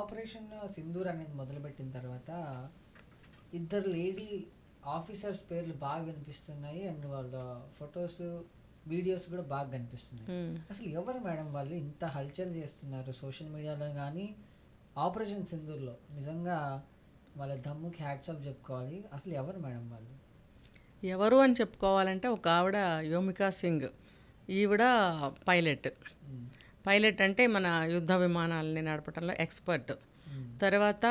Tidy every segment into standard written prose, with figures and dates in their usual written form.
Operation Sindoor అనేది మొదలుపెట్టిన తర్వాత ఇద్దరు లేడీ ఆఫీసర్స్ పేర్లు బాగా వినిపిస్తున్నాయి అండ్ వాళ్ళ ఫొటోస్ వీడియోస్ కూడా బాగా కనిపిస్తున్నాయి. అసలు ఎవరు మేడం వాళ్ళు ఇంత హల్చల్ చేస్తున్నారు సోషల్ మీడియాలో కానీ ఆపరేషన్ సింధూర్లో? నిజంగా వాళ్ళ దమ్ముకి హ్యాట్సాప్ చెప్పుకోవాలి. అసలు ఎవరు మేడం వాళ్ళు? ఎవరు అని చెప్పుకోవాలంటే ఒక ఆవిడ యోమికా సింగ్, ఈవిడ పైలట్. పైలట్ అంటే మన యుద్ధ విమానాలని నడపడంలో ఎక్స్పర్ట్. తర్వాత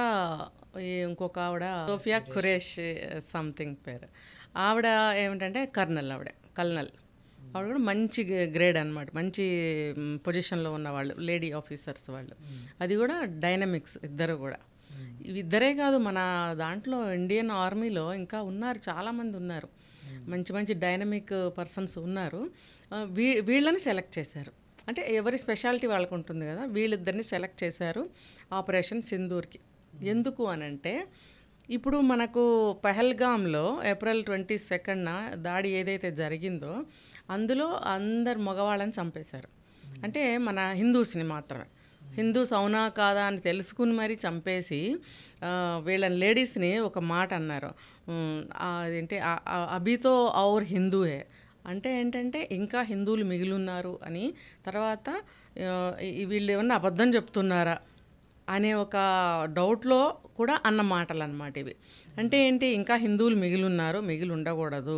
ఇంకొక ఆవిడ సోఫియా ఖురేష్ సంథింగ్ పేరు. ఆవిడ ఏమిటంటే కల్నల్. ఆవిడ కూడా మంచి గ్రేడ్ అనమాట, మంచి పొజిషన్లో ఉన్నవాళ్ళు లేడీ ఆఫీసర్స్ వాళ్ళు. అది కూడా డైనమిక్స్ ఇద్దరు కూడా. ఇద్దరే కాదు, మన దాంట్లో ఇండియన్ ఆర్మీలో ఇంకా ఉన్నారు, చాలామంది ఉన్నారు, మంచి మంచి డైనమిక్ పర్సన్స్ ఉన్నారు. వీళ్ళని సెలెక్ట్ చేశారు. అంటే ఎవరి స్పెషాలిటీ వాళ్ళకు ఉంటుంది కదా, వీళ్ళిద్దరిని సెలెక్ట్ చేశారు ఆపరేషన్ సింధూర్కి. ఎందుకు అనంటే ఇప్పుడు మనకు పహల్గామ్లో April 22న దాడి ఏదైతే జరిగిందో అందులో అందరు మగవాళ్ళని చంపేశారు. అంటే మన హిందూస్ని మాత్రమే, హిందూస్ అవునా కాదా అని తెలుసుకుని మరీ చంపేసి వీళ్ళని లేడీస్ని ఒక మాట అన్నారు, అదేంటి అభితో ఔర్ హిందూయే అంటే ఏంటంటే ఇంకా హిందువులు మిగిలి ఉన్నారు అని. తర్వాత వీళ్ళు ఏమన్నా అబద్ధం చెప్తున్నారా అనే ఒక డౌట్లో కూడా అన్న మాటలు అన్నమాట ఇవి. అంటే ఏంటి, ఇంకా హిందువులు మిగిలి ఉండకూడదు,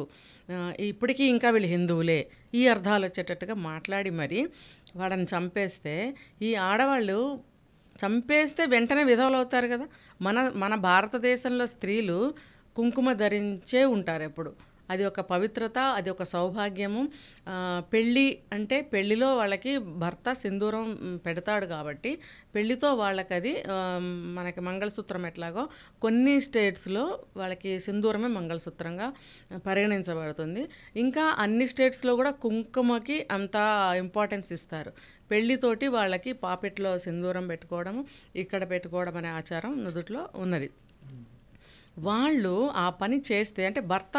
ఇప్పటికీ ఇంకా వీళ్ళు హిందువులే, ఈ అర్థాలు వచ్చేటట్టుగా మాట్లాడి మరి వాళ్ళని చంపేస్తే, ఈ ఆడవాళ్ళు చంపేస్తే వెంటనే విధవలు అవుతారు కదా. మన భారతదేశంలో స్త్రీలు కుంకుమ ధరించే ఉంటారు ఎప్పుడు. అది ఒక పవిత్రత, అది ఒక సౌభాగ్యము. పెళ్ళి అంటే పెళ్ళిలో వాళ్ళకి భర్త సింధూరం పెడతాడు కాబట్టి పెళ్ళితో వాళ్ళకి అది మనకి మంగళసూత్రం ఎట్లాగో కొన్ని స్టేట్స్లో వాళ్ళకి సింధూరమే మంగళసూత్రంగా పరిగణించబడుతుంది. ఇంకా అన్ని స్టేట్స్లో కూడా కుంకుమకి అంత ఇంపార్టెన్స్ ఇస్తారు. పెళ్ళితోటి వాళ్ళకి పాపెట్లో సింధూరం పెట్టుకోవడం, ఇక్కడ పెట్టుకోవడం అనే ఆచారం నుదుట్లో ఉన్నది. వాళ్ళు ఆ పని చేస్తే, అంటే భర్త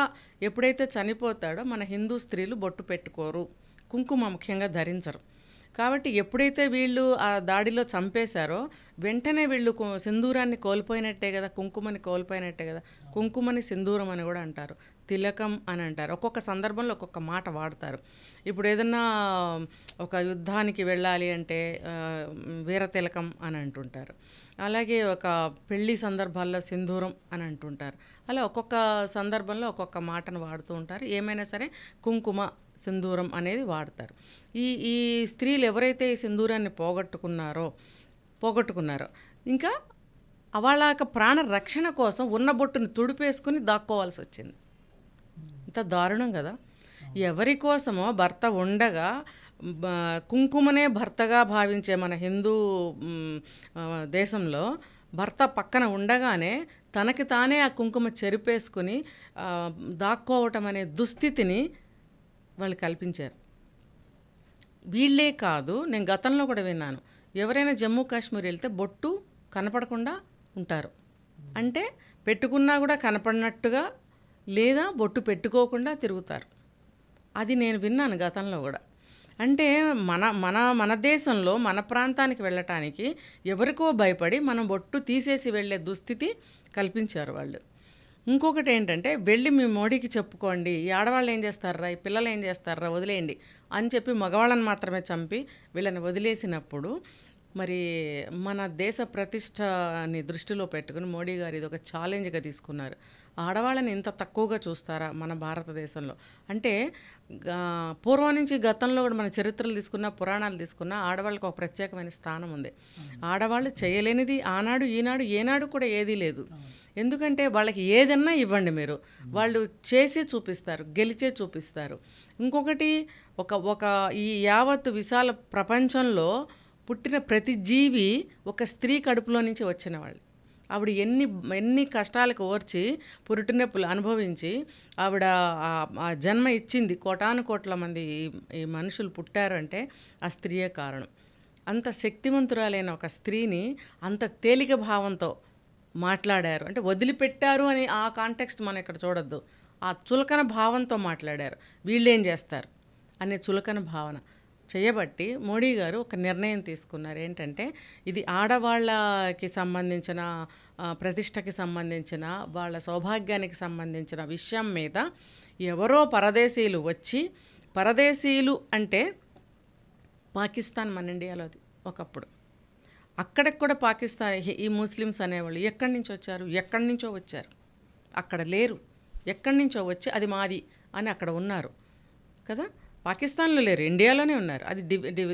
ఎప్పుడైతే చనిపోతాడో మన హిందూ స్త్రీలు బొట్టు పెట్టుకోరు, కుంకుమ ముఖ్యంగా ధరించరు. కాబట్టి ఎప్పుడైతే వీళ్ళు ఆ దాడిలో చంపేశారో వెంటనే వీళ్ళు సింధూరాన్ని కోల్పోయినట్టే కదా, కుంకుమని కోల్పోయినట్టే కదా. కుంకుమని సింధూరం అని కూడా అంటారు, తిలకం అని అంటారు. ఒక్కొక్క సందర్భంలో ఒక్కొక్క మాట వాడతారు. ఇప్పుడు ఏదన్నా ఒక యుద్ధానికి వెళ్ళాలి అంటే వీర తిలకం అని అంటుంటారు. అలాగే ఒక పెళ్లి సందర్భాల్లో సింధూరం అని అంటుంటారు. అలా ఒక్కొక్క సందర్భంలో ఒక్కొక్క మాటను వాడుతూ ఉంటారు. ఏమైనా సరే కుంకుమ సింధూరం అనేది వాడతారు. ఈ స్త్రీలు ఎవరైతే ఈ సింధూరాన్ని పోగొట్టుకున్నారో ఇంకా వాళ్ళ యొక్క ప్రాణ రక్షణ కోసం ఉన్న బొట్టుని తుడిపేసుకుని దాక్కోవాల్సి వచ్చింది. ఇంత దారుణం కదా. ఎవరి కోసమో భర్త ఉండగా కుంకుమనే భర్తగా భావించే మన హిందూ దేశంలో భర్త పక్కన ఉండగానే తనకి తానే ఆ కుంకుమ చెరిపేసుకుని దాక్కోవటం అనే దుస్థితిని వాళ్ళు కల్పించారు. వీళ్ళే కాదు, నేను గతంలో కూడా విన్నాను, ఎవరైనా జమ్మూ కాశ్మీర్ వెళ్తే బొట్టు కనపడకుండా ఉంటారు. అంటే పెట్టుకున్నా కూడా కనపడినట్టుగా, లేదా బొట్టు పెట్టుకోకుండా తిరుగుతారు. అది నేను విన్నాను గతంలో కూడా. అంటే మన దేశంలో మన ప్రాంతానికి వెళ్ళటానికి ఎవరికో భయపడి మనం బొట్టు తీసేసి వెళ్ళే దుస్థితి కల్పించారు వాళ్ళు. ఇంకొకటి ఏంటంటే, వెళ్ళి మీ మోడీకి చెప్పుకోండి, ఈ ఆడవాళ్ళు ఏం చేస్తారా, ఈ పిల్లలు ఏం చేస్తారా, వదిలేయండి అని చెప్పి మగవాళ్ళని మాత్రమే చంపి వీళ్ళని వదిలేసినప్పుడు మరి మన దేశ ప్రతిష్టని దృష్టిలో పెట్టుకుని మోడీ గారు ఇది ఒక ఛాలెంజ్గా తీసుకున్నారు. ఆడవాళ్ళని ఇంత తక్కువగా చూస్తారా మన భారతదేశంలో అంటే? పూర్వం నుంచి గతంలో కూడా మన చరిత్రలు తీసుకున్నా, పురాణాలు తీసుకున్నా ఆడవాళ్ళకి ఒక ప్రత్యేకమైన స్థానం ఉంది. ఆడవాళ్ళు చేయలేనిది ఆనాడు ఈనాడు ఏనాడు కూడా ఏదీ లేదు. ఎందుకంటే వాళ్ళకి ఏదన్నా ఇవ్వండి మీరు, వాళ్ళు చేసే చూపిస్తారు, గెలిచే చూపిస్తారు. ఇంకొకటి ఒక ఈ యావత్ విశాల ప్రపంచంలో పుట్టిన ప్రతి జీవి ఒక స్త్రీ కడుపులో నుంచి వచ్చిన వాళ్ళు. ఆవిడ ఎన్ని కష్టాలకు ఓర్చి పురుటినొప్పులు అనుభవించి ఆవిడ ఆ జన్మ ఇచ్చింది. కోటాను కోట్ల మంది ఈ మనుషులు పుట్టారు అంటే ఆ స్త్రీయే కారణం. అంత శక్తివంతురాలైన ఒక స్త్రీని అంత తేలిక భావంతో మాట్లాడారు. అంటే వదిలిపెట్టారు అని ఆ కాంటెక్స్ట్ మనం ఇక్కడ చూడొద్దు. ఆ చులకన భావంతో మాట్లాడారు. వీళ్ళేం చేస్తారు అనే చులకన భావన. చేయబట్టి మోడీ గారు ఒక నిర్ణయం తీసుకున్నారు. ఏంటంటే ఇది ఆడవాళ్ళకి సంబంధించిన ప్రతిష్టకి సంబంధించిన వాళ్ళ సౌభాగ్యానికి సంబంధించిన విషయం మీద ఎవరో పరదేశీయులు వచ్చి, పరదేశీయులు అంటే పాకిస్తాన్ మన ఇండియాలోది ఒకప్పుడు, అక్కడికి కూడా పాకిస్తాన్ ఈ ముస్లిమ్స్ అనేవాళ్ళు ఎక్కడి నుంచి వచ్చారు, ఎక్కడి నుంచో వచ్చారు, అక్కడ లేరు, ఎక్కడి నుంచో వచ్చి అది మాది అని అక్కడ ఉన్నారు కదా. పాకిస్తాన్లో లేరు, ఇండియాలోనే ఉన్నారు. అది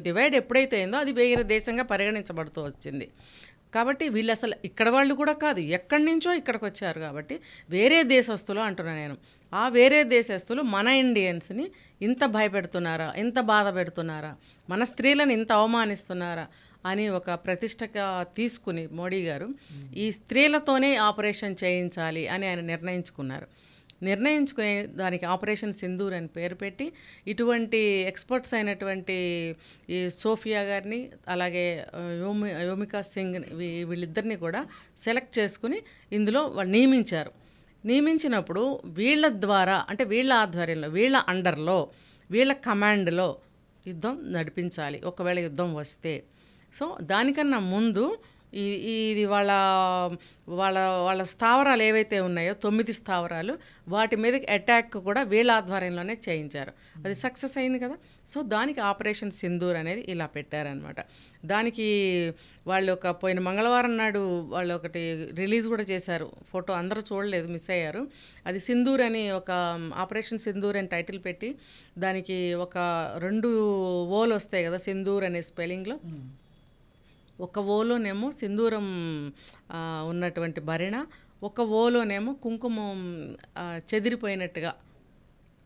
డివైడ్ ఎప్పుడైతే అయిందో అది వేరే దేశంగా పరిగణించబడుతూ వచ్చింది. కాబట్టి వీళ్ళు అసలు ఇక్కడ వాళ్ళు కూడా కాదు, ఎక్కడి నుంచో ఇక్కడికి వచ్చారు. కాబట్టి వేరే దేశస్తులు అంటున్నా నేను. ఆ వేరే దేశస్తులు మన ఇండియన్స్ని ఇంత భయపెడుతున్నారా, ఇంత బాధ పెడుతున్నారా, మన స్త్రీలను ఇంత అవమానిస్తున్నారా అని ఒక ప్రతిష్టగా తీసుకుని మోడీ గారు ఈ స్త్రీలతోనే ఆపరేషన్ చేయించాలి అని ఆయన నిర్ణయించుకునే దానికి ఆపరేషన్ సింధూర్ అని పేరు పెట్టి ఇటువంటి ఎక్స్పర్ట్స్ అయినటువంటి ఈ సోఫియా గారిని అలాగే యోమికా సింగ్ వీళ్ళిద్దరిని కూడా సెలెక్ట్ చేసుకుని ఇందులో వాళ్ళు నియమించినప్పుడు వీళ్ళ ద్వారా, అంటే వీళ్ళ ఆధ్వర్యంలో, వీళ్ళ అండర్లో, వీళ్ళ కమాండ్లో యుద్ధం నడిపించాలి ఒకవేళ యుద్ధం వస్తే. సో దానికన్నా ముందు ఇది వాళ్ళ స్థావరాలు ఏవైతే ఉన్నాయో 9 స్థావరాలు, వాటి మీదకి అటాక్ కూడా వీళ్ళ ఆధ్వర్యంలోనే చేయించారు. అది సక్సెస్ అయింది కదా. సో దానికి ఆపరేషన్ సింధూర్ అనేది ఇలా పెట్టారనమాట. దానికి వాళ్ళు పోయిన మంగళవారం నాడు వాళ్ళు ఒకటి రిలీజ్ కూడా చేశారు, ఫోటో అందరూ చూడలేదు, మిస్ అయ్యారు. అది సింధూర్ అని ఒక ఆపరేషన్ సింధూర్ అని టైటిల్ పెట్టి దానికి ఒక 2 ఓలు వస్తాయి కదా సింధూర్ అనే స్పెల్లింగ్లో. ఒక ఓలోనేమో సింధూరం ఉన్నటువంటి భరిణ, ఒక ఓలోనేమో కుంకుమం చెదిరిపోయినట్టుగా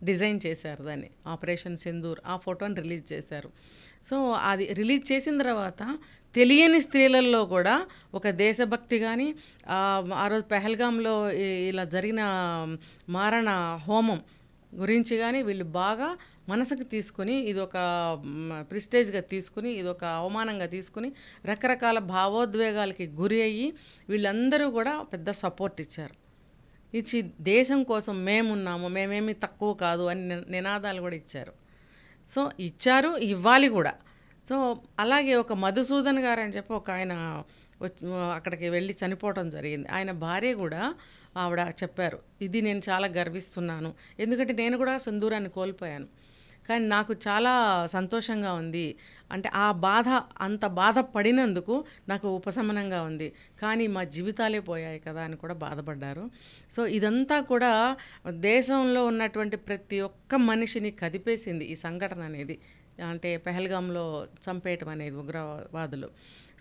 డిజైన్ చేశారు దాన్ని, ఆపరేషన్ సింధూర్. ఆ ఫోటోని రిలీజ్ చేశారు. సో అది రిలీజ్ చేసిన తర్వాత తెలియని స్త్రీలలో కూడా ఒక దేశభక్తి కానీ, ఆ రోజు పెహల్గాంలో ఇలా జరిగిన మారణ హోమం గురించి కానీ వీళ్ళు బాగా మనసుకు తీసుకుని, ఇది ఒక ప్రిస్టేజ్గా తీసుకుని, ఇది ఒక అవమానంగా తీసుకుని రకరకాల భావోద్వేగాలకి గురి అయ్యి వీళ్ళందరూ కూడా పెద్ద సపోర్ట్ ఇచ్చి దేశం కోసం మేమున్నాము, మేమేమి తక్కువ కాదు అని నినాదాలు కూడా ఇచ్చారు. సో ఇచ్చారు, ఇవ్వాలి కూడా. సో అలాగే ఒక మధుసూదన్ గారు అని చెప్పి ఒక ఆయన అక్కడికి వెళ్ళి చనిపోవడం జరిగింది. ఆయన భార్య కూడా ఆవిడ చెప్పారు, ఇది నేను చాలా గర్విస్తున్నాను, ఎందుకంటే నేను కూడా సింధూరాన్ని కోల్పోయాను, కానీ నాకు చాలా సంతోషంగా ఉంది, అంటే ఆ బాధ అంత బాధపడినందుకు నాకు ఉపశమనంగా ఉంది, కానీ మా జీవితాలే పోయాయి కదా అని కూడా బాధపడ్డారు. సో ఇదంతా కూడా దేశంలో ఉన్నటువంటి ప్రతి ఒక్క మనిషిని కదిపేసింది ఈ సంఘటన అనేది, అంటే పెహల్గాంలో చంపేయటం అనేది ఉగ్రవాదులు.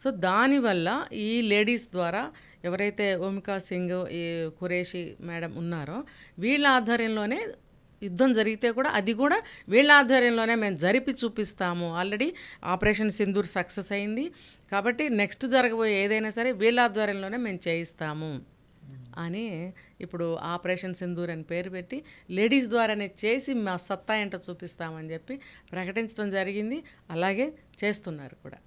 సో దానివల్ల ఈ లేడీస్ ద్వారా ఎవరైతే ఓమికా సింగ్, ఈ ఖురేషి మేడం ఉన్నారో వీళ్ళ ఆధ్వర్యంలోనే యుద్ధం జరిగితే కూడా అది కూడా వీళ్ళ ఆధ్వర్యంలోనే మేము జరిపి చూపిస్తాము. ఆల్రెడీ ఆపరేషన్ సింధూర్ సక్సెస్ అయింది కాబట్టి నెక్స్ట్ జరగబోయే ఏదైనా సరే వీళ్ళ ఆధ్వర్యంలోనే మేము చేయిస్తాము అని ఇప్పుడు ఆపరేషన్ సింధూర్ అని పేరు పెట్టి లేడీస్ ద్వారానే చేసి మా సత్తా ఏంటో చూపిస్తామని చెప్పి ప్రకటించడం జరిగింది. అలాగే చేస్తున్నారు కూడా.